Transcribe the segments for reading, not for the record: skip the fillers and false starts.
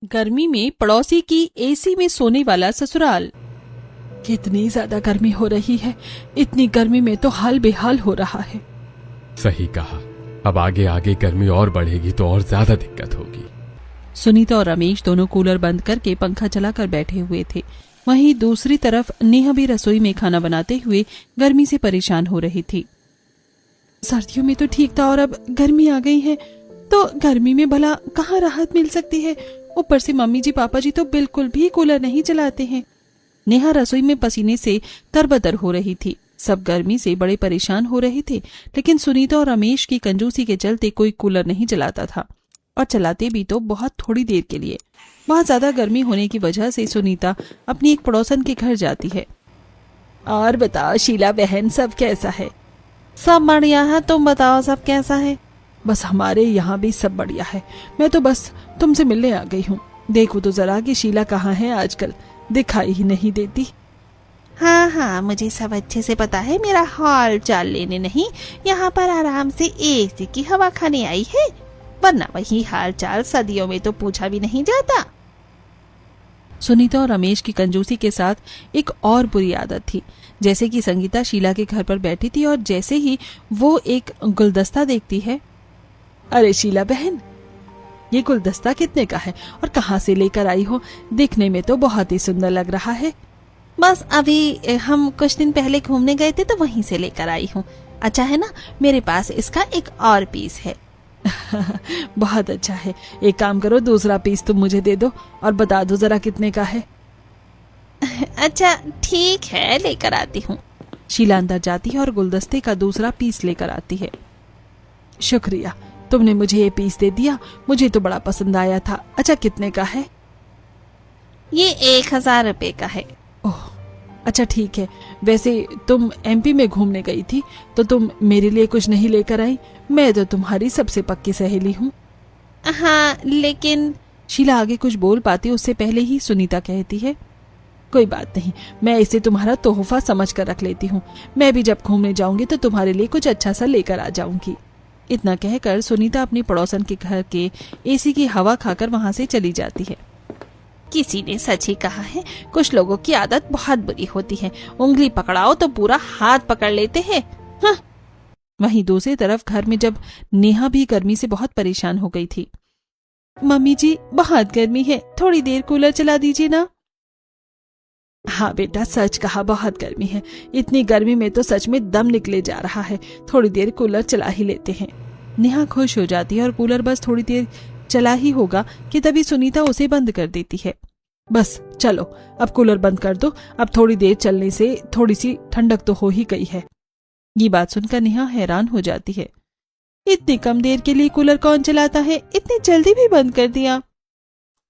गर्मी में पड़ोसी की एसी में सोने वाला ससुराल। कितनी ज्यादा गर्मी हो रही है, इतनी गर्मी में तो हाल बेहाल हो रहा है। सही कहा, अब आगे आगे गर्मी और बढ़ेगी तो और ज्यादा दिक्कत होगी। सुनीता और रमेश दोनों कूलर बंद करके पंखा चलाकर बैठे हुए थे। वहीं दूसरी तरफ नेहा भी रसोई में खाना बनाते हुए गर्मी से परेशान हो रही थी। सर्दियों में तो ठीक था और अब गर्मी आ गई है तो गर्मी में भला कहाँ राहत मिल सकती है। ऊपर से मम्मी जी पापा जी तो बिल्कुल भी कूलर नहीं चलाते हैं। नेहा रसोई में पसीने से तरबतर हो रही थी। सब गर्मी से बड़े परेशान हो रहे थे, लेकिन सुनीता और रमेश की कंजूसी के चलते कोई कूलर नहीं चलाता था, और चलाते भी तो बहुत थोड़ी देर के लिए। बहुत ज्यादा गर्मी होने की वजह से सुनीता अपनी एक पड़ोसन के घर जाती है। और बताओ शीला बहन, सब कैसा है? सब बढ़िया है, तुम बताओ सब कैसा है? बस हमारे यहाँ भी सब बढ़िया है। मैं तो बस तुमसे मिलने आ गई हूँ। देखो तो जरा कि शीला कहाँ है, आजकल दिखाई ही नहीं देती। हाँ हाँ, मुझे सब अच्छे से पता है। मेरा हाल चाल लेने नहीं, यहाँ पर आराम से एसी की हवा खाने आई है, वरना वही हाल चाल सदियों में तो पूछा भी नहीं जाता। सुनीता और रमेश की कंजूसी के साथ एक और बुरी आदत थी। जैसे कि संगीता शीला के घर पर बैठी थी और जैसे ही वो एक गुलदस्ता देखती है, अरे शीला बहन, ये गुलदस्ता कितने का है और कहाँ से लेकर आई हो? देखने में तो बहुत ही सुंदर लग रहा है। बस अभी हम कुछ दिन पहले घूमने गए थे तो वहीं से लेकर आई हूँ। अच्छा है ना, मेरे पास इसका एक और पीस है। बहुत अच्छा है। एक काम करो, दूसरा पीस तुम मुझे दे दो और बता दो जरा कितने का है। अच्छा ठीक है, लेकर आती हूँ। शीला अंदर जाती है और गुलदस्ते का दूसरा पीस लेकर आती है। शुक्रिया, तुमने मुझे ये पीस दे दिया, मुझे तो बड़ा पसंद आया था। अच्छा कितने का है? ये 1000 रुपए का है। ओह अच्छा ठीक है। वैसे तुम एमपी में घूमने गई थी तो तुम मेरे लिए कुछ नहीं लेकर आई? मैं तो तुम्हारी सबसे पक्की सहेली हूँ। हाँ लेकिन शीला आगे कुछ बोल पाती उससे पहले ही सुनीता कहती है, कोई बात नहीं, मैं इसे तुम्हारा तोहफा समझ कर रख लेती हूँ। मैं भी जब घूमने जाऊंगी तो तुम्हारे लिए कुछ अच्छा सा लेकर आ जाऊंगी। इतना कहकर सुनीता अपनी पड़ोसन के घर के एसी की हवा खाकर वहां से चली जाती है। किसी ने सच ही कहा है, कुछ लोगों की आदत बहुत बुरी होती है। उंगली पकड़ाओ तो पूरा हाथ पकड़ लेते हैं। हाँ। वहीं दूसरी तरफ घर में जब नेहा भी गर्मी से बहुत परेशान हो गई थी। मम्मी जी बहुत गर्मी है, थोड़ी देर कूलर चला दीजिए ना। हाँ बेटा, सच कहा, बहुत गर्मी है। इतनी गर्मी में तो सच में दम निकले जा रहा है। थोड़ी देर कूलर चला ही लेते हैं। नेहा खुश हो जाती है और कूलर बस थोड़ी देर चला ही होगा कि तभी सुनीता उसे बंद कर देती है। बस चलो अब कूलर बंद कर दो, अब थोड़ी देर चलने से थोड़ी सी ठंडक तो हो ही गई है। ये बात सुनकर नेहा हैरान हो जाती है। इतनी कम देर के लिए कूलर कौन चलाता है? इतनी जल्दी भी बंद कर दिया?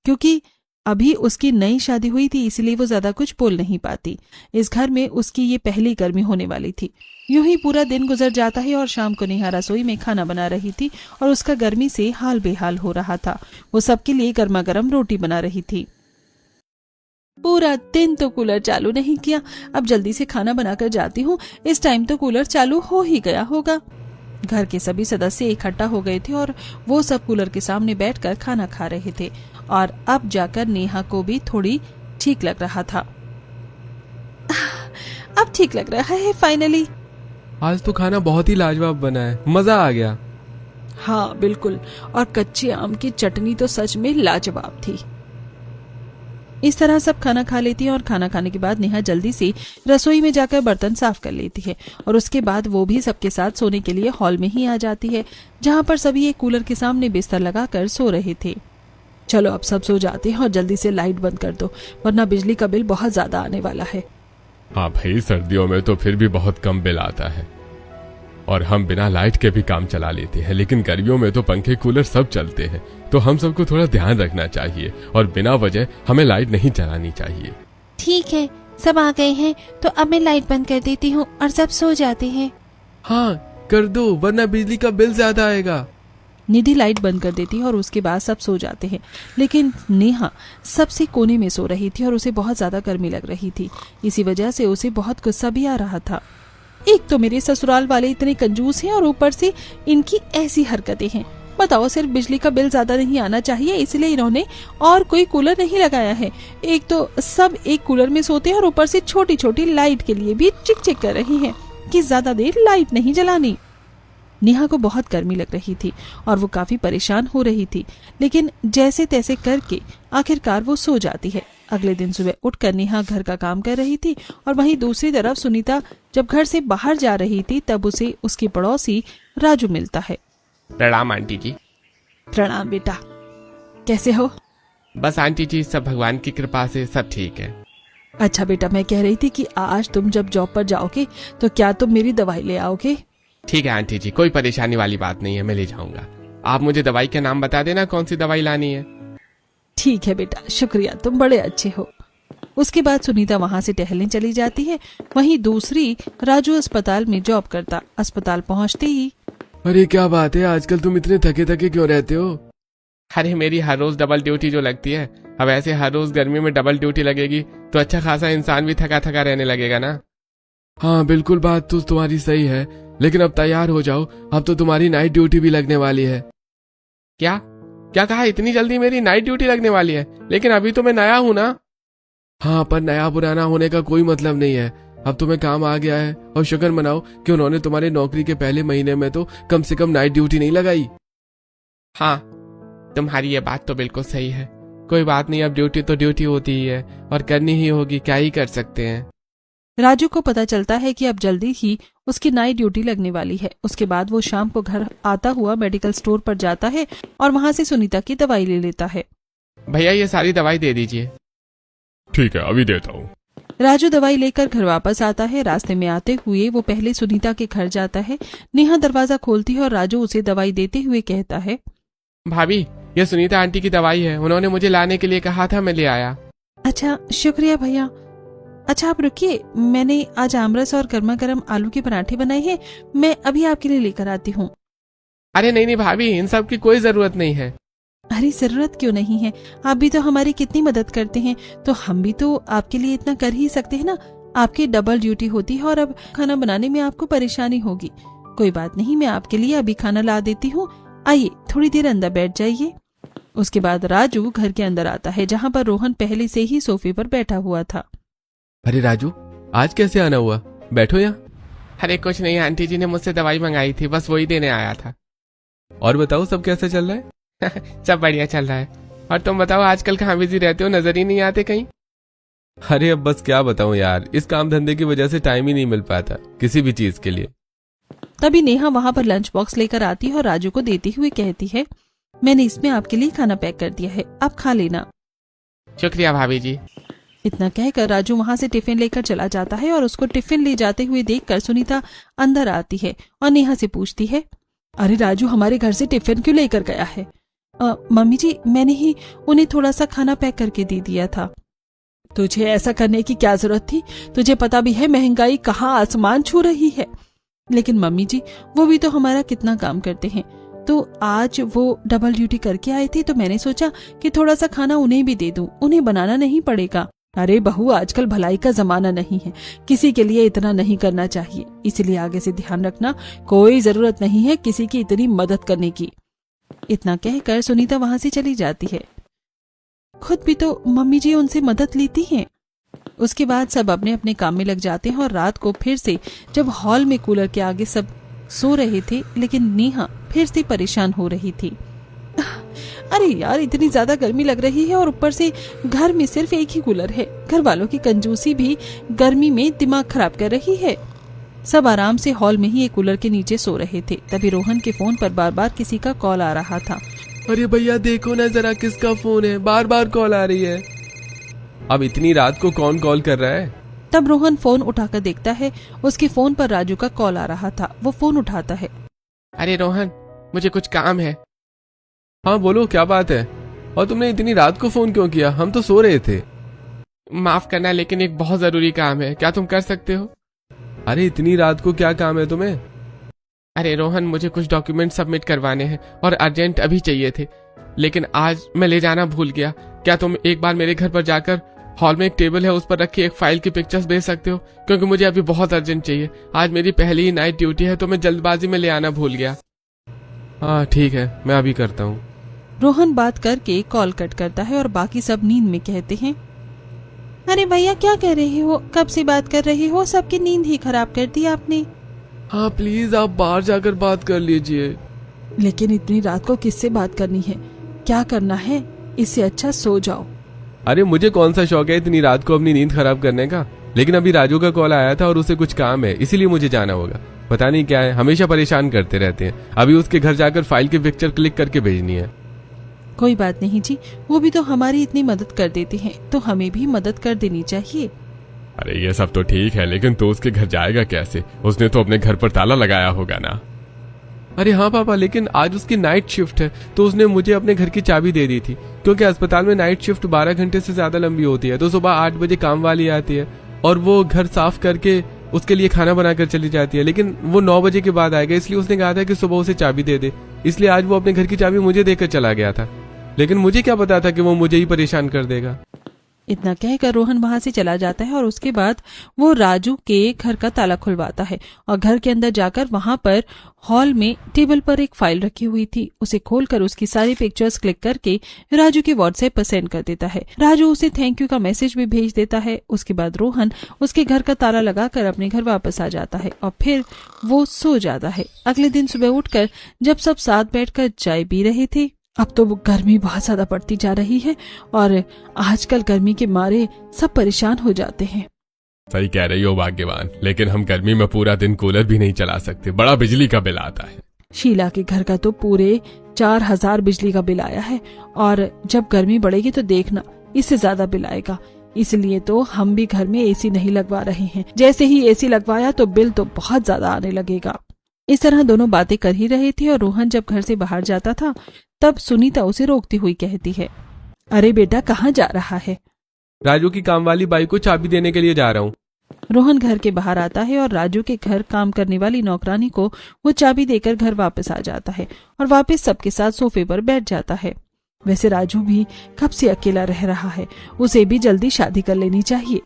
क्योंकि अभी उसकी नई शादी हुई थी, इसलिए वो ज्यादा कुछ बोल नहीं पाती। इस घर में उसकी ये पहली गर्मी होने वाली थी। यूं ही पूरा दिन गुजर जाता है और शाम को नेहा रसोई में खाना बना रही थी और उसका गर्मी से हाल बेहाल हो रहा था। वो सबके लिए गर्मा गर्म रोटी बना रही थी। पूरा दिन तो कूलर चालू नहीं किया, अब जल्दी से खाना बनाकर जाती हूँ, इस टाइम तो कूलर चालू हो ही गया होगा। घर के सभी सदस्य इकट्ठा हो गए थे और वो सब कूलर के सामने बैठकर खाना खा रहे थे और अब जाकर नेहा को भी थोड़ी ठीक लग रहा था। अब ठीक लग रहा है फाइनली। आज तो खाना बहुत ही लाजवाब बना है, मजा आ गया। हाँ बिल्कुल, और कच्चे आम की चटनी तो सच में लाजवाब थी। इस तरह सब खाना खा लेती है और खाना खाने के बाद नेहा जल्दी से रसोई में जाकर बर्तन साफ कर लेती है और उसके बाद वो भी सबके साथ सोने के लिए हॉल में ही आ जाती है, जहाँ पर सभी एक कूलर के सामने बिस्तर लगाकर सो रहे थे। चलो अब सब सो जाते हैं और जल्दी से लाइट बंद कर दो, वरना बिजली का बिल बहुत ज्यादा आने वाला है। हाँ भाई, सर्दियों में तो फिर भी बहुत कम बिल आता है और हम बिना लाइट के भी काम चला लेते हैं, लेकिन गर्मियों में तो पंखे कूलर सब चलते हैं, तो हम सबको थोड़ा ध्यान रखना चाहिए और बिना वजह हमें लाइट नहीं चलानी चाहिए। ठीक है, सब आ गए हैं तो अब मैं लाइट बंद कर देती हूँ और सब सो जाते हैं। हाँ कर दो, वरना बिजली का बिल ज्यादा आएगा। निधि लाइट बंद कर देती है और उसके बाद सब सो जाते हैं, लेकिन नेहा सबसे कोने में सो रही थी और उसे बहुत ज्यादा गर्मी लग रही थी। इसी वजह से उसे बहुत गुस्सा भी आ रहा था। एक तो मेरे ससुराल वाले इतने कंजूस हैं और ऊपर से इनकी ऐसी हरकतें हैं। बताओ, सिर्फ बिजली का बिल ज्यादा नहीं आना चाहिए इसलिए इन्होंने और कोई कूलर नहीं लगाया है। एक तो सब एक कूलर में सोते हैं और ऊपर से छोटी छोटी लाइट के लिए भी चिक चिक कर रही हैं कि ज्यादा देर लाइट नहीं जलानी। नेहा को बहुत गर्मी लग रही थी और वो काफी परेशान हो रही थी, लेकिन जैसे तैसे करके आखिरकार वो सो जाती है। अगले दिन सुबह उठकर नेहा घर का काम कर रही थी और वहीं दूसरी तरफ सुनीता जब घर से बाहर जा रही थी तब उसे उसकी पड़ोसी राजू मिलता है। प्रणाम आंटी जी। प्रणाम बेटा, कैसे हो? बस आंटी जी सब भगवान की कृपा से सब ठीक है। अच्छा बेटा, मैं कह रही थी कि आज तुम जब जॉब पर जाओगे तो क्या तुम मेरी दवाई ले आओगे? ठीक है आंटी जी, कोई परेशानी वाली बात नहीं है, मैं ले जाऊंगा। आप मुझे दवाई का नाम बता देना, कौन सी दवाई लानी है। ठीक है बेटा, शुक्रिया, तुम बड़े अच्छे हो। उसके बाद सुनीता वहां से टहलने चली जाती है। वहीं दूसरी राजू अस्पताल में जॉब करता। अस्पताल पहुंचते ही, अरे क्या बात है, आजकल तुम इतने थके थके क्यों रहते हो? अरे मेरी हर रोज डबल ड्यूटी जो लगती है, अब ऐसे हर रोज गर्मी में डबल ड्यूटी लगेगी तो अच्छा खासा इंसान भी थका थका रहने लगेगा ना। हाँ बिल्कुल, बात तो तुम्हारी सही है, लेकिन अब तैयार हो जाओ, अब तो तुम्हारी नाइट ड्यूटी भी लगने वाली है। क्या क्या कहा? इतनी जल्दी मेरी नाइट ड्यूटी लगने वाली है? लेकिन अभी तो मैं नया हूँ ना। हाँ, पर नया पुराना होने का कोई मतलब नहीं है, अब तुम्हें काम आ गया है और शुक्र मनाओ कि उन्होंने तुम्हारे नौकरी के पहले महीने में तो कम से कम नाइट ड्यूटी नहीं लगाई। हाँ, तुम्हारी ये बात तो बिल्कुल सही है। कोई बात नहीं, अब ड्यूटी तो ड्यूटी होती ही है और करनी ही होगी, क्या ही कर सकते हैं। राजू को पता चलता है कि अब जल्दी ही उसकी नाइट ड्यूटी लगने वाली है। उसके बाद वो शाम को घर आता हुआ मेडिकल स्टोर पर जाता है और वहां से सुनीता की दवाई ले लेता है। भैया ये सारी दवाई दे दीजिए। ठीक है, अभी देता हूँ। राजू दवाई लेकर घर वापस आता है। रास्ते में आते हुए वो पहले सुनीता के घर जाता है। नेहा दरवाजा खोलती है और राजू उसे दवाई देते हुए कहता है, भाभी ये सुनीता आंटी की दवाई है, उन्होंने मुझे लाने के लिए कहा था, मैं ले आया। अच्छा शुक्रिया भैया। अच्छा आप रुकिए, मैंने आज आमरस और गर्मा गर्म आलू के पराठे बनाए हैं, मैं अभी आपके लिए लेकर आती हूँ। अरे नहीं नहीं भाभी, इन सब की कोई जरूरत नहीं है। अरे जरूरत क्यों नहीं है, आप भी तो हमारी कितनी मदद करते हैं, तो हम भी तो आपके लिए इतना कर ही सकते हैं ना। आपकी डबल ड्यूटी होती है और अब खाना बनाने में आपको परेशानी होगी। कोई बात नहीं, मैं आपके लिए अभी खाना ला देती हूँ, आइए थोड़ी देर अंदर बैठ जाइए। उसके बाद राजू घर के अंदर आता है जहाँ पर रोहन पहले से ही सोफे पर बैठा हुआ था। अरे राजू, आज कैसे आना हुआ? बैठो यहाँ। अरे कुछ नहीं, आंटी जी ने मुझसे दवाई मंगाई थी, बस वही देने आया था। और बताओ सब कैसे चल रहा है? सब बढ़िया चल रहा है। और तुम बताओ आजकल कहाँ बिजी रहते हो, नजर ही नहीं आते कहीं। अरे अब बस क्या बताऊं यार, इस काम धंधे की वजह से टाइम ही नहीं मिल पाता किसी भी चीज के लिए। तभी नेहा वहाँ पर लंच बॉक्स लेकर आती है और राजू को देती हुए कहती है, मैंने इसमें आपके लिए खाना पैक कर दिया है, आप खा लेना। शुक्रिया भाभी जी। इतना कहकर राजू वहाँ से टिफिन लेकर चला जाता है और उसको टिफिन ले जाते हुए देखकर सुनीता अंदर आती है और नेहा से पूछती है, अरे राजू हमारे घर से टिफिन क्यों लेकर गया है? मम्मी जी, मैंने ही उन्हें थोड़ा सा खाना पैक करके दे दिया था। तुझे ऐसा करने की क्या जरूरत थी? तुझे पता भी है महंगाई कहाँ आसमान छू रही है। लेकिन मम्मी जी, वो भी तो हमारा कितना काम करते हैं, तो आज वो डबल ड्यूटी करके आए थे तो मैंने सोचा कि थोड़ा सा खाना उन्हें भी दे दूं, उन्हें बनाना नहीं पड़ेगा। अरे बहू, आजकल भलाई का जमाना नहीं है, किसी के लिए इतना नहीं करना चाहिए, इसलिए आगे से ध्यान रखना, कोई जरूरत नहीं है किसी की इतनी मदद करने की। इतना कहकर सुनीता वहां से चली जाती है। खुद भी तो मम्मी जी उनसे मदद लेती हैं। उसके बाद सब अपने अपने काम में लग जाते हैं और रात को फिर से जब हॉल में कूलर के आगे सब सो रहे थे, लेकिन नेहा फिर से परेशान हो रही थी। अरे यार, इतनी ज्यादा गर्मी लग रही है और ऊपर से घर में सिर्फ एक ही कूलर है। घर वालों की कंजूसी भी गर्मी में दिमाग खराब कर रही है। सब आराम से हॉल में ही एक कूलर के नीचे सो रहे थे। तभी रोहन के फोन पर बार बार किसी का कॉल आ रहा था। अरे भैया देखो ना जरा, किसका फोन है, बार बार कॉल आ रही है। अब इतनी रात को कौन कॉल कर रहा है? तब रोहन फोन उठाकर देखता है, उसके फोन पर राजू का कॉल आ रहा था। वो फोन उठाता है। अरे रोहन, मुझे कुछ काम है। हाँ बोलो, क्या बात है? और तुमने इतनी रात को फोन क्यों किया? हम तो सो रहे थे। माफ करना, लेकिन एक बहुत जरूरी काम है, क्या तुम कर सकते हो? अरे इतनी रात को क्या काम है तुम्हें? अरे रोहन, मुझे कुछ डॉक्यूमेंट सबमिट करवाने हैं और अर्जेंट अभी चाहिए थे, लेकिन आज मैं ले जाना भूल गया। क्या तुम एक बार मेरे घर पर जाकर हॉल में एक टेबल है, उस पर रखी एक फाइल की पिक्चर्स भेज सकते हो? क्योंकि मुझे अभी बहुत अर्जेंट चाहिए। आज मेरी पहली ही नाइट ड्यूटी है तो मैं जल्दबाजी में ले आना भूल गया। हाँ ठीक है, मैं अभी करता हूँ। रोहन बात करके कॉल कट करता है और बाकी सब नींद में कहते हैं, अरे भैया क्या कह रहे हो, कब से बात कर रहे हो, सबकी नींद ही खराब कर दी आपने। हाँ प्लीज आप बाहर जाकर बात कर लीजिए। लेकिन इतनी रात को किससे बात करनी है, क्या करना है, इससे अच्छा सो जाओ। अरे मुझे कौन सा शौक है इतनी रात को अपनी नींद खराब करने का, लेकिन अभी राजू का कॉल आया था और उसे कुछ काम है, इसीलिए मुझे जाना होगा। पता नहीं क्या है, हमेशा परेशान करते रहते हैं। अभी उसके घर जाकर फाइल की पिक्चर क्लिक करके भेजनी है। कोई बात नहीं जी, वो भी तो हमारी इतनी मदद कर देते हैं, तो हमें भी मदद कर देनी चाहिए। अरे ये सब तो ठीक है, लेकिन तो उसके घर जाएगा कैसे? उसने तो अपने घर पर ताला लगाया होगा ना। अरे हाँ पापा, लेकिन आज उसकी नाइट शिफ्ट है, तो उसने मुझे अपने घर की चाबी दे दी थी, क्योंकि अस्पताल में नाइट शिफ्ट 12 घंटे से ज्यादा लंबी होती है। तो सुबह 8 बजे काम वाली आती है और वो घर साफ करके उसके लिए खाना बनाकर चली जाती है, लेकिन वो 9 बजे के बाद आएगा, इसलिए उसने कहा था कि सुबह उसे चाबी दे दे। इसलिए आज वो अपने घर की चाबी मुझे देकर चला गया था, लेकिन मुझे क्या पता था कि वो मुझे ही परेशान कर देगा। इतना कहकर रोहन वहां से चला जाता है और उसके बाद वो राजू के घर का ताला खुलवाता है और घर के अंदर जाकर वहां पर हॉल में टेबल पर एक फाइल रखी हुई थी, उसे खोलकर उसकी सारी पिक्चर्स क्लिक करके राजू के व्हाट्सएप पर सेंड कर देता है। राजू उसे थैंक यू का मैसेज भी भेज देता है। उसके बाद रोहन उसके घर का ताला लगाकर अपने घर वापस आ जाता है और फिर वो सो जाता है। अगले दिन सुबह उठकर जब सब साथ बैठकर चाय पी रहे थे, अब तो गर्मी बहुत ज्यादा बढ़ती जा रही है और आजकल गर्मी के मारे सब परेशान हो जाते हैं। सही कह रही हो भाग्यवान, लेकिन हम गर्मी में पूरा दिन कूलर भी नहीं चला सकते, बड़ा बिजली का बिल आता है। शीला के घर का तो पूरे 4000 बिजली का बिल आया है और जब गर्मी बढ़ेगी तो देखना इससे ज्यादा बिल आएगा। इसलिए तो हम भी घर में एसी नहीं लगवा रहे हैं, जैसे ही एसी लगवाया तो बिल तो बहुत ज्यादा आने लगेगा। इस तरह दोनों बातें कर ही रहे थे और रोहन जब घर से बाहर जाता था तब सुनीता उसे रोकती हुई कहती है, अरे बेटा कहाँ जा रहा है? राजू की काम वाली बाई को चाबी देने के लिए जा रहा हूँ। रोहन घर के बाहर आता है और राजू के घर काम करने वाली नौकरानी को वो चाबी देकर घर वापस आ जाता है और वापस सबके साथ सोफे पर बैठ जाता है। वैसे राजू भी कब से अकेला रह रहा है, उसे भी जल्दी शादी कर लेनी चाहिए।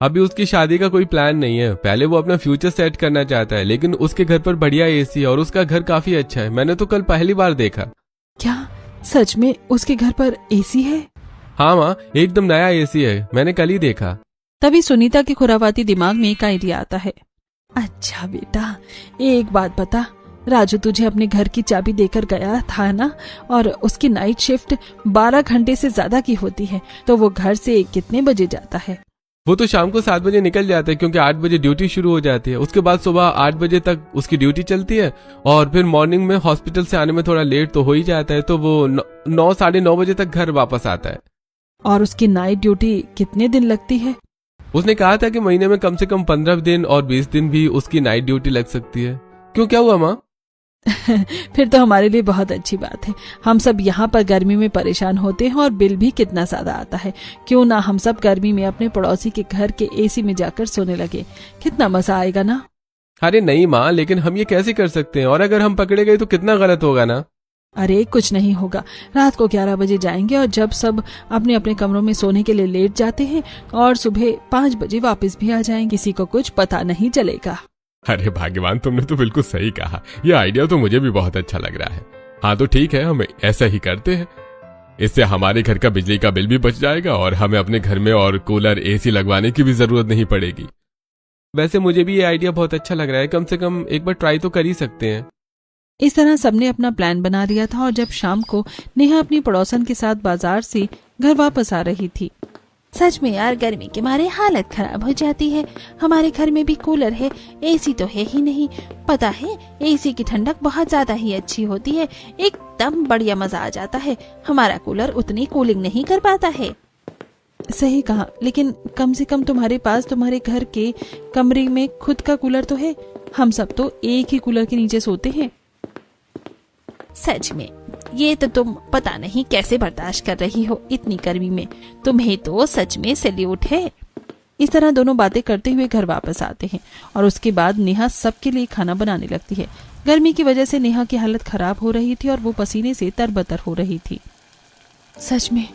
अभी उसकी शादी का कोई प्लान नहीं है, पहले वो अपना फ्यूचर सेट करना चाहता है, लेकिन उसके घर पर बढ़िया एसी है और उसका घर काफी अच्छा है। मैंने तो कल पहली बार देखा। क्या सच में उसके घर पर एसी है? हाँ माँ, एकदम नया एसी है, मैंने कल ही देखा। तभी सुनीता के खुराफाती दिमाग में एक आइडिया आता है। अच्छा बेटा, एक बात बता, राजू तुझे अपने घर की चाबी देकर गया था ना, और उसकी नाइट शिफ्ट 12 घंटे से ज्यादा की होती है, तो वो घर से कितने बजे जाता है? वो तो शाम को 7 बजे निकल जाता है, क्योंकि 8 बजे ड्यूटी शुरू हो जाती है। उसके बाद सुबह 8 बजे तक उसकी ड्यूटी चलती है और फिर मॉर्निंग में हॉस्पिटल से आने में थोड़ा लेट तो हो ही जाता है, तो वो 9 साढ़े 9 बजे तक घर वापस आता है। और उसकी नाइट ड्यूटी कितने दिन लगती है? उसने कहा था कि महीने में कम से कम 15 दिन और 20 दिन भी उसकी नाइट ड्यूटी लग सकती है। क्यों, क्या हुआ माँ? फिर तो हमारे लिए बहुत अच्छी बात है। हम सब यहाँ पर गर्मी में परेशान होते हैं और बिल भी कितना ज्यादा आता है। क्यों ना हम सब गर्मी में अपने पड़ोसी के घर के एसी में जाकर सोने लगे, कितना मजा आएगा ना। अरे नहीं माँ, लेकिन हम ये कैसे कर सकते हैं, और अगर हम पकड़े गए तो कितना गलत होगा ना। अरे कुछ नहीं होगा, रात को 11 बजे जाएंगे और जब सब अपने अपने कमरों में सोने के लिए लेट जाते हैं और सुबह 5 बजे वापस भी आ जाएंगे, किसी को कुछ पता नहीं चलेगा। अरे भाग्यवान, तुमने तो बिल्कुल सही कहा, यह आइडिया तो मुझे भी बहुत अच्छा लग रहा है। हाँ तो ठीक है, हम ऐसा ही करते हैं। इससे हमारे घर का बिजली का बिल भी बच जाएगा और हमें अपने घर में और कूलर एसी लगवाने की भी जरूरत नहीं पड़ेगी। वैसे मुझे भी ये आइडिया बहुत अच्छा लग रहा है, कम से कम एक बार ट्राई तो कर ही सकते हैं। इस तरह सबने अपना प्लान बना लिया था और जब शाम को नेहा अपनी पड़ोसन के साथ बाजार से घर वापस आ रही थी। सच में यार, गर्मी के मारे हालत खराब हो जाती है। हमारे घर में भी कूलर है, एसी तो है ही नहीं। पता है, एसी की ठंडक बहुत ज्यादा ही अच्छी होती है, एकदम बढ़िया मजा आ जाता है। हमारा कूलर उतनी कूलिंग नहीं कर पाता है। सही कहा, लेकिन कम से कम तुम्हारे पास तुम्हारे घर के कमरे में खुद का कूलर तो है। हम सब तो एक ही कूलर के नीचे सोते हैं। सच में, ये तो तुम पता नहीं कैसे बर्दाश्त कर रही हो इतनी गर्मी में। तुम्हें तो सच में सैल्यूट है। इस तरह दोनों बातें करते हुए घर वापस आते हैं और उसके बाद नेहा सबके लिए खाना बनाने लगती है। गर्मी की वजह से नेहा की हालत खराब हो रही थी और वो पसीने से तरबतर हो रही थी। सच में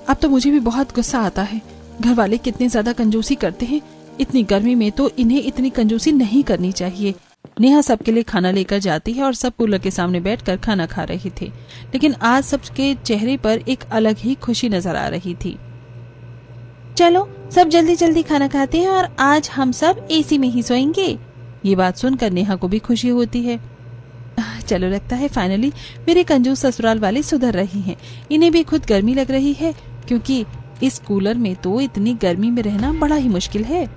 अब तो मुझे भी बहुत गुस्सा आता है। घर वाले कितने ज्यादा कंजूसी करते हैं। इतनी गर्मी में तो इन्हें इतनी कंजूसी नहीं करनी चाहिए। नेहा सबके लिए खाना लेकर जाती है और सब कूलर के सामने बैठकर खाना खा रहे थे, लेकिन आज सबके चेहरे पर एक अलग ही खुशी नजर आ रही थी। चलो सब जल्दी जल्दी खाना खाते हैं और आज हम सब एसी में ही सोएंगे। ये बात सुनकर नेहा को भी खुशी होती है। चलो, लगता है फाइनली मेरे कंजूस ससुराल वाले सुधर रहे हैं। इन्हें भी खुद गर्मी लग रही है, क्योंकि इस कूलर में तो इतनी गर्मी में रहना बड़ा ही मुश्किल है।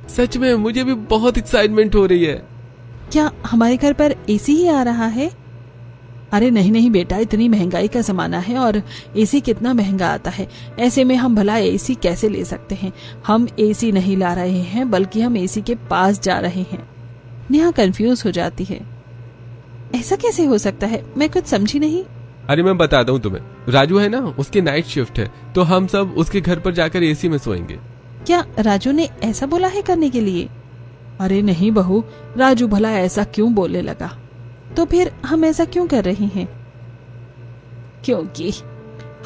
सच में मुझे भी बहुत एक्साइटमेंट हो रही है। क्या हमारे घर पर एसी ही आ रहा है? अरे नहीं नहीं बेटा, इतनी महंगाई का जमाना है और एसी कितना महंगा आता है। ऐसे में हम भला एसी कैसे ले सकते हैं? हम एसी नहीं ला रहे हैं, बल्कि हम एसी के पास जा रहे हैं। नेहा कंफ्यूज हो जाती है। ऐसा कैसे हो सकता है? मैं कुछ समझी नहीं। अरे मैं बताता हूँ तुम्हें, राजू है ना, उसकी नाइट शिफ्ट है, तो हम सब उसके घर पर जाकर एसी में सोएंगे। क्या राजू ने ऐसा बोला है करने के लिए? अरे नहीं बहू, राजू भला ऐसा क्यों बोलने लगा? तो फिर हम ऐसा क्यों कर रही हैं? क्योंकि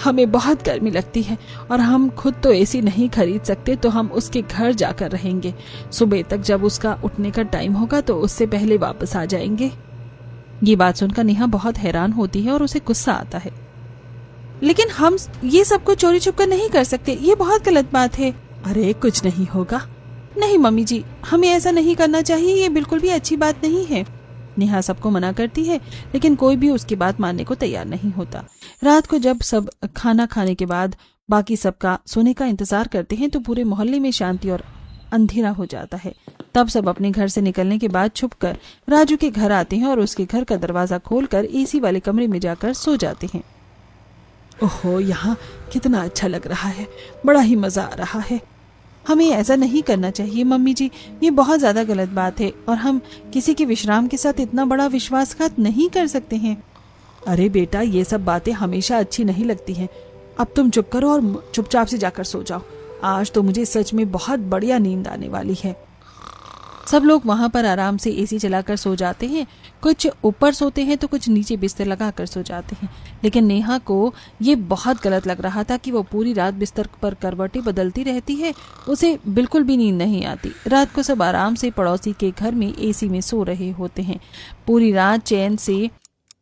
हमें बहुत गर्मी लगती है और हम खुद तो एसी नहीं खरीद सकते, तो हम उसके घर जाकर रहेंगे। सुबह तक जब उसका उठने का टाइम होगा तो उससे पहले वापस आ जाएंगे। ये बात सुनकर नेहा बहुत हैरान होती है और उसे गुस्सा आता है। लेकिन हम ये सब कुछ चोरी छुपकर नहीं कर सकते, ये बहुत गलत बात है। अरे कुछ नहीं होगा। नहीं मम्मी जी, हमें ऐसा नहीं करना चाहिए, ये बिल्कुल भी अच्छी बात नहीं है। नेहा सबको मना करती है, लेकिन कोई भी उसकी बात मानने को तैयार नहीं होता। रात को जब सब खाना खाने के बाद बाकी सबका सोने का इंतजार करते हैं तो पूरे मोहल्ले में शांति और अंधेरा हो जाता है। तब सब अपने घर से निकलने के बाद छुपकर राजू के घर आते हैं और उसके घर का दरवाजा खोलकर एसी वाले कमरे में जाकर सो जाते हैं। ओहो, यहाँ कितना अच्छा लग रहा है, बड़ा ही मजा आ रहा है। हमें ऐसा नहीं करना चाहिए मम्मी जी, ये बहुत ज्यादा गलत बात है और हम किसी के विश्राम के साथ इतना बड़ा विश्वासघात नहीं कर सकते हैं। अरे बेटा, ये सब बातें हमेशा अच्छी नहीं लगती हैं। अब तुम चुप करो और चुपचाप से जाकर सो जाओ। आज तो मुझे सच में बहुत बढ़िया नींद आने वाली है। सब लोग वहां पर आराम से एसी चलाकर सो जाते हैं। कुछ ऊपर सोते हैं तो कुछ नीचे बिस्तर लगाकर सो जाते हैं। लेकिन नेहा को ये बहुत गलत लग रहा था कि वो पूरी रात बिस्तर पर करवटें बदलती रहती है, उसे बिल्कुल भी नींद नहीं आती। रात को सब आराम से पड़ोसी के घर में एसी में सो रहे होते हैं। पूरी रात चैन से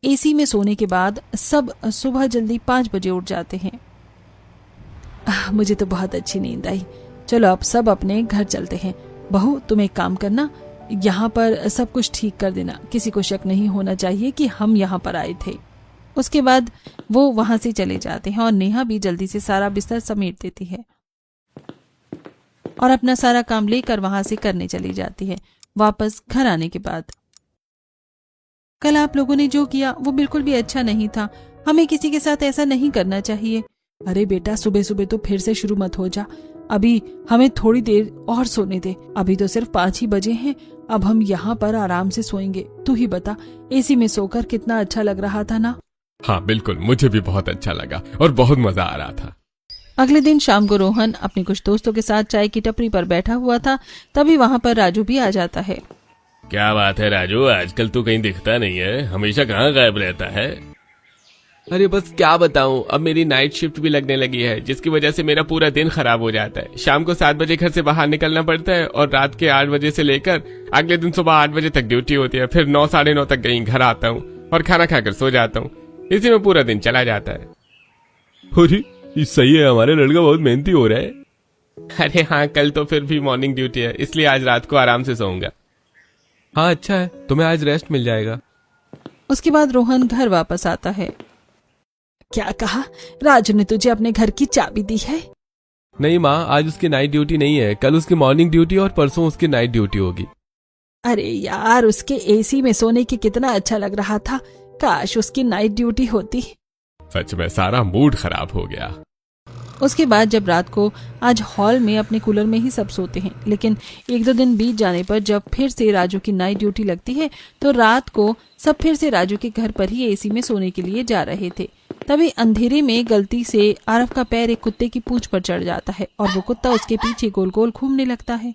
एसी में सोने के बाद सब सुबह जल्दी 5 बजे उठ जाते हैं। मुझे तो बहुत अच्छी नींद आई। चलो अब सब अपने घर चलते हैं। बहू, तुम एक काम करना, यहाँ पर सब कुछ ठीक कर देना। किसी को शक नहीं होना चाहिए कि हम यहाँ पर आए थे। उसके बाद वो वहां से चले जाते हैं और नेहा भी जल्दी से सारा बिस्तर समेट देती है और अपना सारा काम लेकर वहां से करने चली जाती है। वापस घर आने के बाद, कल आप लोगों ने जो किया वो बिल्कुल भी अच्छा नहीं था। हमें किसी के साथ ऐसा नहीं करना चाहिए। अरे बेटा, सुबह सुबह तो फिर से शुरू मत हो जा। अभी हमें थोड़ी देर और सोने दे। अभी तो सिर्फ 5 ही बजे हैं। अब हम यहाँ पर आराम से सोएंगे। तू ही बता, एसी में सोकर कितना अच्छा लग रहा था ना? हाँ बिल्कुल, मुझे भी बहुत अच्छा लगा और बहुत मजा आ रहा था। अगले दिन शाम को रोहन अपने कुछ दोस्तों के साथ चाय की टपरी पर बैठा हुआ था। तभी वहाँ पर राजू भी आ जाता है। क्या बात है राजू, आजकल तू कहीं दिखता नहीं है, हमेशा कहाँ गायब रहता है? अरे बस क्या बताऊं, अब मेरी नाइट शिफ्ट भी लगने लगी है, जिसकी वजह से मेरा पूरा दिन खराब हो जाता है। शाम को 7 बजे घर से बाहर निकलना पड़ता है और रात के 8 बजे से लेकर अगले दिन सुबह 8 बजे तक ड्यूटी होती है। फिर 9 साढ़े 9 तक कहीं घर आता हूँ और खाना खाकर सो जाता हूँ। इसी में पूरा दिन चला जाता है। अरे सही है, हमारे लड़का बहुत मेहनती हो रहा है। अरे हाँ, कल तो फिर भी मॉर्निंग ड्यूटी है, इसलिए आज रात को आराम से सोऊंगा। हाँ अच्छा है, तुम्हें आज रेस्ट मिल जाएगा। उसके बाद रोहन घर वापस आता है। क्या कहा? राजू ने तुझे अपने घर की चाबी दी है? नहीं माँ, आज उसकी नाइट ड्यूटी नहीं है, कल उसकी मॉर्निंग ड्यूटी और परसों उसकी नाइट ड्यूटी होगी। अरे यार, उसके एसी में सोने के कितना अच्छा लग रहा था। काश उसकी नाइट ड्यूटी होती। सच में सारा मूड खराब हो गया। उसके बाद जब रात को आज हॉल में अपने कूलर में ही सब सोते हैं, लेकिन 1-2 दिन बीत जाने पर जब फिर से राजू की नाइट ड्यूटी लगती है तो रात को सब फिर से राजू के घर पर ही एसी में सोने के लिए जा रहे थे। तभी अंधेरे में गलती से आरव का पैर एक कुत्ते की पूंछ पर चढ़ जाता है और वो कुत्ता उसके पीछे गोल गोल घूमने लगता है।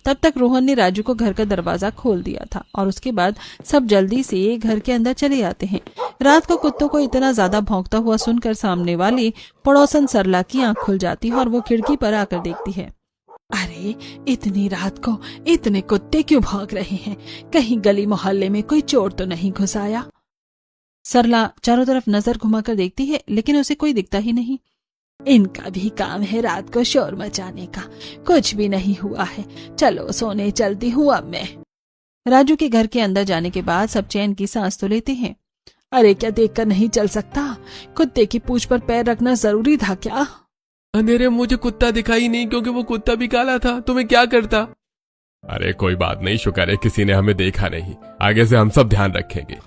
तब तक रोहन ने राजू को घर का दरवाजा खोल दिया था और उसके बाद सब जल्दी से घर के अंदर चले आते हैं। रात को कुत्तों को इतना ज्यादा भौंकता हुआ सुनकर सामने वाले पड़ोसन सरला की आंख खुल जाती है और वो खिड़की पर आकर देखती है। अरे इतनी रात को इतने कुत्ते क्यों भाग रहे हैं? कहीं गली मोहल्ले में कोई चोर तो नहीं घुस आया? सरला चारों तरफ नजर घुमाकर देखती है, लेकिन उसे कोई दिखता ही नहीं। इनका भी काम है रात को शोर मचाने का। कुछ भी नहीं हुआ है, चलो सोने चलती हूँ अब मैं। राजू के घर के अंदर जाने के बाद सब चैन की सांस तो लेते हैं। अरे क्या देखकर नहीं चल सकता? कुत्ते की पूंछ पर पैर रखना जरूरी था क्या? अंधेरे मुझे कुत्ता दिखाई नहीं, क्योंकि वो कुत्ता भी काला था, तो मैं क्या करता। अरे कोई बात नहीं, शुक्र है किसी ने हमें देखा नहीं। आगे से हम सब ध्यान रखेंगे।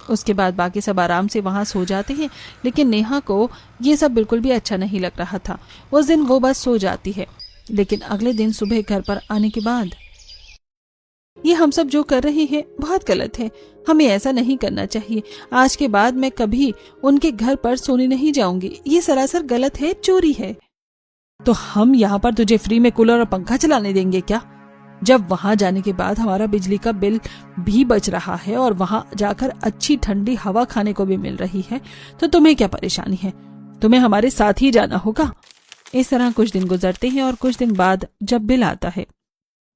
उसके बाद बाकी सब आराम से वहां सो जाते हैं, लेकिन नेहा को ये सब बिल्कुल भी अच्छा नहीं लग रहा था। उस दिन वो बस सो जाती है, लेकिन अगले दिन सुबह घर पर आने के बाद ये हम सब जो कर रहे हैं बहुत गलत है। हमें ऐसा नहीं करना चाहिए। आज के बाद मैं कभी उनके घर पर सोने नहीं जाऊंगी। ये सरासर गलत है, चोरी है। तो हम यहाँ पर तुझे फ्री में कूलर और पंखा चलाने देंगे क्या? जब वहां जाने के बाद हमारा बिजली का बिल भी बच रहा है और वहां जाकर अच्छी ठंडी हवा खाने को भी मिल रही है, तो तुम्हें क्या परेशानी है? तुम्हें हमारे साथ ही जाना होगा। इस तरह कुछ दिन गुजरते हैं और कुछ दिन बाद जब बिल आता है।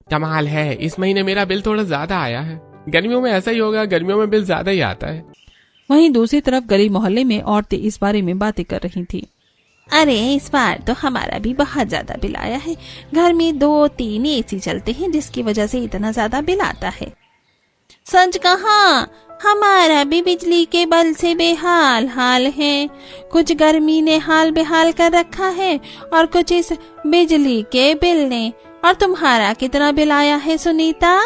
कमाल है, इस महीने मेरा बिल थोड़ा ज्यादा आया है। गर्मियों में ऐसा ही होगा, गर्मियों में बिल ज्यादा ही आता है। वहीं दूसरी तरफ गली मोहल्ले में औरतें इस बारे में बातें कर रही थी। अरे इस बार तो हमारा भी बहुत ज्यादा बिल आया है। घर में 2-3 एसी चलते हैं, जिसकी वजह से इतना ज्यादा बिल आता है। सच कहा, हमारा भी बिजली के बिल से बेहाल हाल है। कुछ गर्मी ने हाल बेहाल कर रखा है और कुछ इस बिजली के बिल ने। और तुम्हारा कितना बिल आया है सुनीता?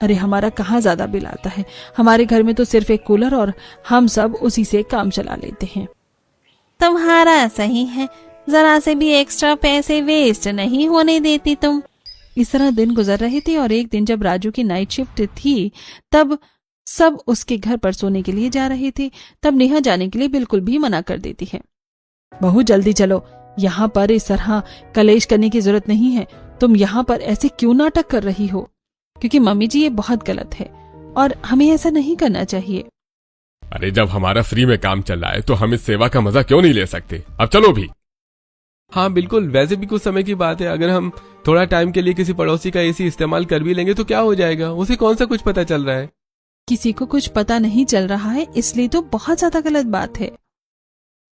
अरे हमारा कहाँ ज्यादा बिल आता है। हमारे घर में तो सिर्फ एक कूलर और हम सब उसी से काम चला लेते हैं। तुम्हारा सही है, जरा से भी एक्स्ट्रा पैसे वेस्ट नहीं होने देती तुम। इस तरह दिन गुजर रहे थे और एक दिन जब राजू की नाइट शिफ्ट थी, तब सब उसके घर पर सोने के लिए जा रहे थे। तब नेहा जाने के लिए बिल्कुल भी मना कर देती है। बहू जल्दी चलो, यहाँ पर इस तरह कलेश करने की जरूरत नहीं है। तुम यहाँ पर ऐसे क्यों नाटक कर रही हो? क्योंकि मम्मी जी ये बहुत गलत है और हमें ऐसा नहीं करना चाहिए। अरे जब हमारा फ्री में काम चल रहा है तो हम इस सेवा का मजा क्यों नहीं ले सकते? अब चलो भी। हाँ बिल्कुल, वैसे भी कुछ समय की बात है। अगर हम थोड़ा टाइम के लिए किसी पड़ोसी का एसी इस्तेमाल कर भी लेंगे तो क्या हो जाएगा? उसे कौन सा कुछ पता चल रहा है? किसी को कुछ पता नहीं चल रहा है, इसलिए तो बहुत ज्यादा गलत बात है।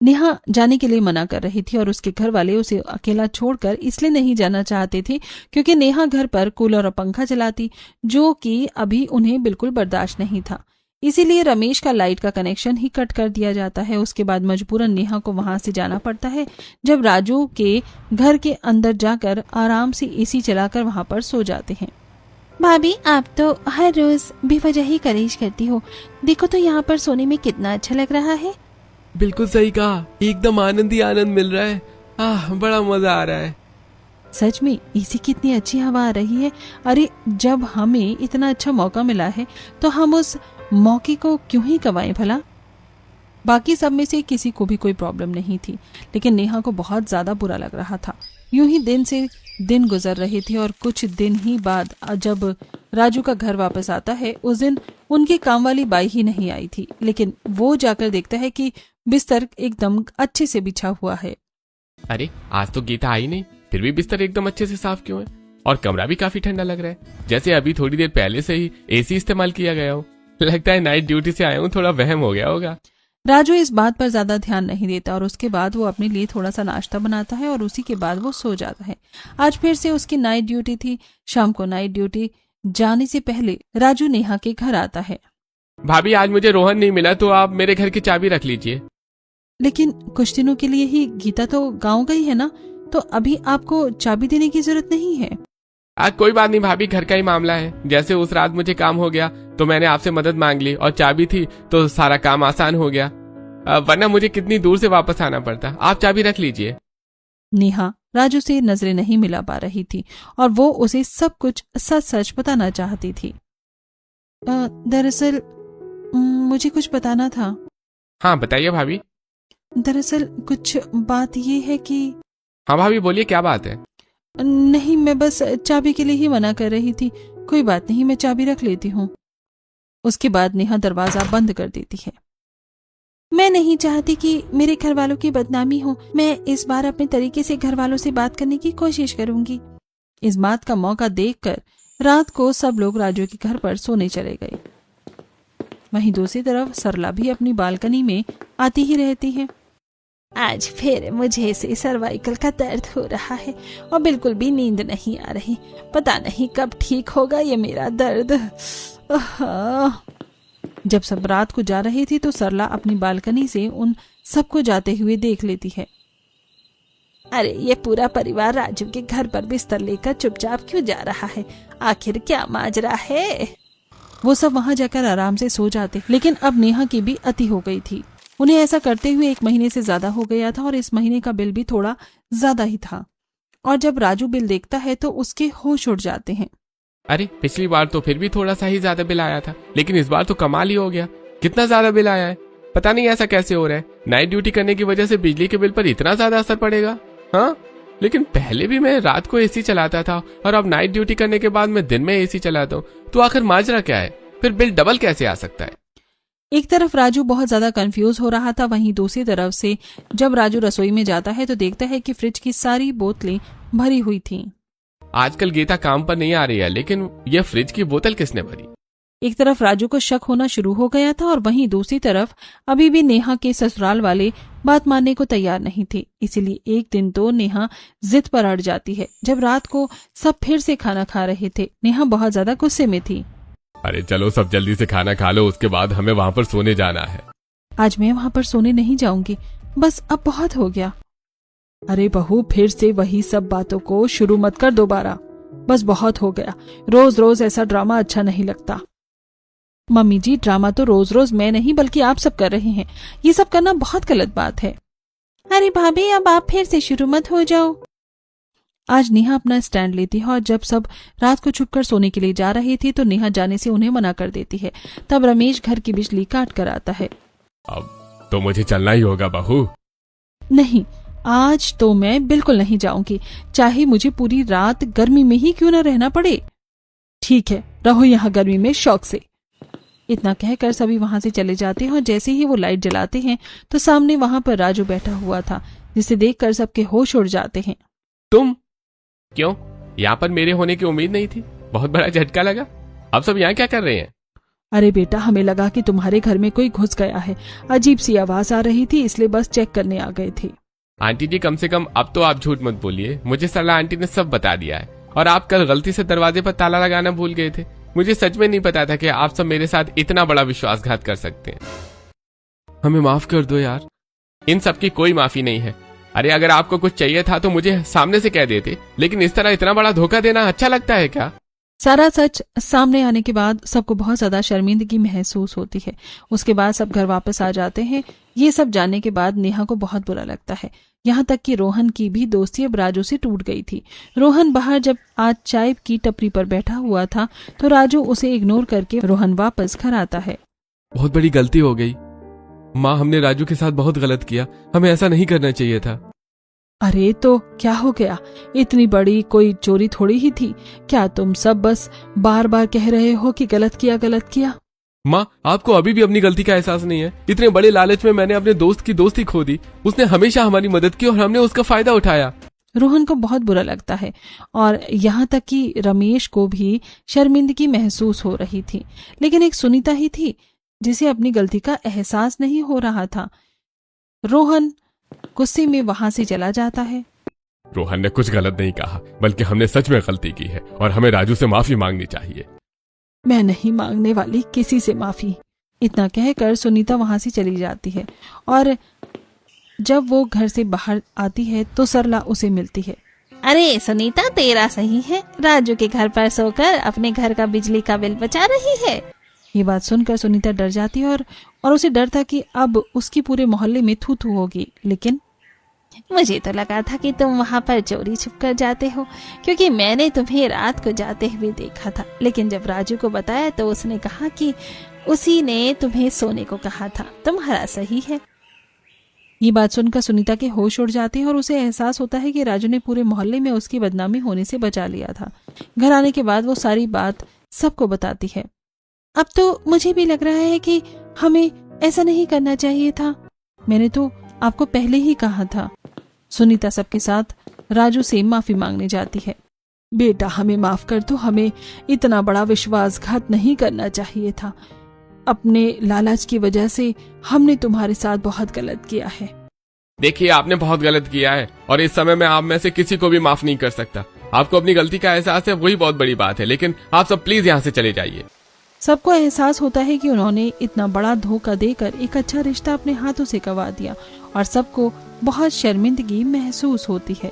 नेहा जाने के लिए मना कर रही थी और उसके घर वाले उसे अकेला छोड़कर इसलिए नहीं जाना चाहते थे क्योंकि नेहा घर पर कूलर और पंखा चलाती, जो कि अभी उन्हें बिल्कुल बर्दाश्त नहीं था। इसीलिए रमेश का लाइट का कनेक्शन ही कट कर दिया जाता है। उसके बाद मजबूरन नेहा को वहां से जाना पड़ता है। जब राजू के घर के अंदर जाकर आराम से एसी चलाकर वहां पर सो जाते हैं। भाभी, आप तो हर रोज बेवजह ही कलेश करती हो। देखो तो यहाँ पर सोने में कितना अच्छा लग रहा है। बिल्कुल सही कहा, एकदम आनंद ही आनंद मिल रहा है। बड़ा मजा आ रहा है। सच में एसी की इतनी अच्छी हवा आ रही है। अरे जब हमें इतना अच्छा मौका मिला है तो हम उस मौके को क्यों ही गवाएं भला। बाकी सब में से किसी को भी कोई प्रॉब्लम नहीं थी, लेकिन नेहा को बहुत ज्यादा बुरा लग रहा था। यूं ही दिन से दिन गुजर रहे थे और कुछ दिन ही बाद जब राजू का घर वापस आता है, उस दिन उनकी काम वाली बाई ही नहीं आई थी, लेकिन वो जाकर देखता है कि बिस्तर एकदम अच्छे से बिछा हुआ है। अरे आज तो गीता आई नहीं, फिर भी बिस्तर एकदम अच्छे से साफ क्यों है? और कमरा भी काफी ठंडा लग रहा है, जैसे अभी थोड़ी देर पहले से ही एसी इस्तेमाल किया गया हो। लगता है नाइट ड्यूटी से आया हूँ, थोड़ा वहम हो गया होगा। राजू इस बात पर ज्यादा ध्यान नहीं देता और उसके बाद वो अपने लिए थोड़ा सा नाश्ता बनाता है और उसी के बाद वो सो जाता है। आज फिर से उसकी नाइट ड्यूटी थी। शाम को नाइट ड्यूटी जाने से पहले राजू नेहा के घर आता है। भाभी, आज मुझे रोहन नहीं मिला, तो आप मेरे घर की चाबी रख लीजिए। लेकिन कुछ दिनों के लिए ही गीता तो गाँव गई है ना, तो अभी आपको चाबी देने की जरूरत नहीं है। कोई बात नहीं भाभी, घर का ही मामला है। जैसे उस रात मुझे काम हो गया तो मैंने आपसे मदद मांग ली और चाबी थी तो सारा काम आसान हो गया, वरना मुझे कितनी दूर से वापस आना पड़ता। आप चाबी रख लीजिए। नेहा राजू से नजरें नहीं मिला पा रही थी और वो उसे सब कुछ सच सच बताना चाहती थी। दरअसल मुझे कुछ बताना था। हाँ बताइए भाभी। दरअसल कुछ बात ये है कि। हाँ भाभी बोलिए, क्या बात है? नहीं, मैं बस चाबी के लिए ही मना कर रही थी। कोई बात नहीं, मैं चाबी रख लेती हूँ। उसके बाद नेहा दरवाजा बंद कर देती है। मैं नहीं चाहती कि मेरे घर वालों की बदनामी हो। मैं इस बार अपने तरीके से घर वालों से बात करने की कोशिश करूंगी। इस बात का मौका देखकर रात को सब लोग राजू के घर पर सोने चले गए। वहीं दूसरी तरफ सरला भी अपनी बालकनी में आती ही रहती है। आज फिर मुझे इसे सर्वाइकल का दर्द हो रहा है और बिल्कुल भी नींद नहीं आ रही। पता नहीं कब ठीक होगा ये मेरा दर्द। जब सब रात को जा रही थी तो सरला अपनी बालकनी से उन सबको जाते हुए देख लेती है। अरे ये पूरा परिवार राजू के घर पर बिस्तर लेकर चुपचाप क्यों जा रहा है? आखिर क्या माजरा है? वो सब वहां जाकर आराम से सो जाते, लेकिन अब नेहा की भी अति हो गई थी। उन्हें ऐसा करते हुए 1 महीने से ज्यादा हो गया था और इस महीने का बिल भी थोड़ा ज्यादा ही था। और जब राजू बिल देखता है तो उसके होश उड़ जाते हैं। अरे पिछली बार तो फिर भी थोड़ा सा ही ज्यादा बिल आया था, लेकिन इस बार तो कमाल ही हो गया। कितना ज्यादा बिल आया है, पता नहीं ऐसा कैसे हो रहा है। नाइट ड्यूटी करने की वजह से बिजली के बिल पर इतना ज्यादा असर पड़ेगा? हाँ, लेकिन पहले भी मैं रात को एसी चलाता था और अब नाइट ड्यूटी करने के बाद मैं दिन में एसी चलाता हूँ, तो आखिर माजरा क्या है? फिर बिल डबल कैसे आ सकता है? एक तरफ राजू बहुत ज्यादा कंफ्यूज हो रहा था, वहीं दूसरी तरफ से जब राजू रसोई में जाता है तो देखता है कि फ्रिज की सारी बोतलें भरी हुई थीं। आजकल गीता काम पर नहीं आ रही है, लेकिन ये फ्रिज की बोतल किसने भरी? एक तरफ राजू को शक होना शुरू हो गया था और वहीं दूसरी तरफ अभी भी नेहा के ससुराल वाले बात मानने को तैयार नहीं थे। इसीलिए एक दिन तो नेहा जिद पर अड़ जाती है। जब रात को सब फिर से खाना खा रहे थे, नेहा बहुत ज्यादा गुस्से में थी। अरे चलो सब जल्दी से खाना खा लो, उसके बाद हमें वहाँ पर सोने जाना है। आज मैं वहाँ पर सोने नहीं जाऊंगी, बस अब बहुत हो गया। अरे बहू, फिर से वही सब बातों को शुरू मत कर दोबारा, बस बहुत हो गया। रोज रोज ऐसा ड्रामा अच्छा नहीं लगता। मम्मी जी, ड्रामा तो रोज रोज मैं नहीं बल्कि आप सब कर रहे हैं। ये सब करना बहुत गलत बात है। अरे भाभी, अब आप फिर से शुरू मत हो जाओ। आज नेहा अपना स्टैंड लेती है और जब सब रात को छुपकर सोने के लिए जा रही थी तो नेहा जाने से उन्हें मना कर देती है। तब रमेश घर की बिजली काट कर आता है। अब तो मुझे चलना ही होगा बहू। नहीं, आज तो मैं बिल्कुल नहीं जाऊंगी, चाहे मुझे पूरी रात गर्मी में ही क्यों न रहना पड़े। ठीक है, रहो यहाँ गर्मी में शौक से। इतना कहकर सभी वहां से चले जाते हैं और जैसे ही वो लाइट जलाते हैं तो सामने वहां पर राजू बैठा हुआ था, जिसे देखकर सबके होश उड़ जाते हैं। तुम क्यों? यहाँ पर मेरे होने की उम्मीद नहीं थी, बहुत बड़ा झटका लगा। अब सब यहाँ क्या कर रहे हैं? अरे बेटा, हमें लगा कि तुम्हारे घर में कोई घुस गया है। अजीब सी आवाज आ रही थी, इसलिए बस चेक करने आ गए थे। आंटी जी, कम से कम अब तो आप झूठ मत बोलिए। मुझे सरला आंटी ने सब बता दिया है और आप कल गलती से दरवाजे पर ताला लगाना भूल गए थे। मुझे सच में नहीं पता था कि आप सब मेरे साथ इतना बड़ा विश्वासघात कर सकते हैं। हमें माफ कर दो यार। इन सब की कोई माफी नहीं है। अरे अगर आपको कुछ चाहिए था तो मुझे सामने से कह देते, लेकिन इस तरह इतना बड़ा धोखा देना अच्छा लगता है क्या? सारा सच सामने आने के बाद सबको बहुत ज्यादा शर्मिंदगी महसूस होती है। उसके बाद सब घर वापस आ जाते हैं। ये सब जानने के बाद नेहा को बहुत बुरा लगता है। यहाँ तक कि रोहन की भी दोस्ती अब राजू से टूट गई थी। रोहन बाहर जब आज चाय की टपरी पर बैठा हुआ था तो राजू उसे इग्नोर करके रोहन वापस घर आता है। बहुत बड़ी गलती हो गई माँ, हमने राजू के साथ बहुत गलत किया। हमें ऐसा नहीं करना चाहिए था। अरे तो क्या हो गया? इतनी बड़ी कोई चोरी थोड़ी ही थी। क्या तुम सब बस बार बार कह रहे हो कि गलत किया गलत किया? माँ, आपको अभी भी अपनी गलती का एहसास नहीं है? इतने बड़े लालच में मैंने अपने दोस्त की दोस्ती खो दी। उसने हमेशा हमारी मदद की और हमने उसका फायदा उठाया। रोहन को बहुत बुरा लगता है और यहाँ तक कि रमेश को भी शर्मिंदगी महसूस हो रही थी, लेकिन एक सुनीता ही थी जिसे अपनी गलती का एहसास नहीं हो रहा था। रोहन गुस्से में वहां से चला जाता है। रोहन ने कुछ गलत नहीं कहा, बल्कि हमने सच में गलती की है और हमें राजू से माफी मांगनी चाहिए। मैं नहीं मांगने वाली किसी से माफी। इतना कहकर सुनीता वहां से चली जाती है और जब वो घर से बाहर आती है तो सरला उसे मिलती है। अरे सुनीता, तेरा सही है, राजू के घर पर सोकर अपने घर का बिजली का बिल बचा रही है। ये बात सुनकर सुनीता डर जाती है और उसे डर था कि अब उसकी पूरे मोहल्ले में थू थू होगी। लेकिन मुझे तो लगा था कि तुम वहाँ पर चोरी छुप कर जाते हो, क्योंकि मैंने तुम्हें रात को जाते हुए देखा था। लेकिन जब राजू को बताया तो उसने कहा कि उसी ने तुम्हें सोने को कहा था। तुम्हारा सही है। ये बात सुनकर सुनीता के होश उड़ जाते हैं और उसे एहसास होता है कि राजू ने पूरे मोहल्ले में उसकी बदनामी होने से बचा लिया था। घर आने के बाद वो सारी बात सबको बताती है। अब तो मुझे भी लग रहा है कि हमें ऐसा नहीं करना चाहिए था। मैंने तो आपको पहले ही कहा था। सुनीता सबके साथ राजू से माफी मांगने जाती है। बेटा हमें माफ कर दो, हमें इतना बड़ा विश्वासघात नहीं करना चाहिए था। अपने लालच की वजह से हमने तुम्हारे साथ बहुत गलत किया है। देखिए, आपने बहुत गलत किया है और इस समय मैं आप में से किसी को भी माफ नहीं कर सकता। आपको अपनी गलती का एहसास है, वही बहुत बड़ी बात है, लेकिन आप सब प्लीज यहाँ से चले जाइए। सबको एहसास होता है कि उन्होंने इतना बड़ा धोखा देकर एक अच्छा रिश्ता अपने हाथों से गंवा दिया और सबको बहुत शर्मिंदगी महसूस होती है।